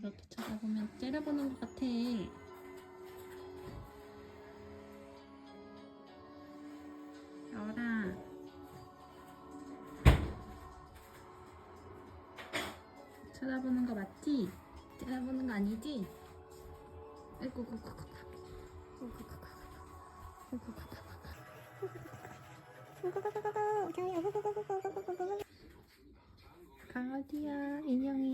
그렇게 쳐다보면 째려보는 것 같아. 나와라. 쳐다보는 거 맞지? 째려보는 거 아니지? 아이고, 강아지야, 인형이.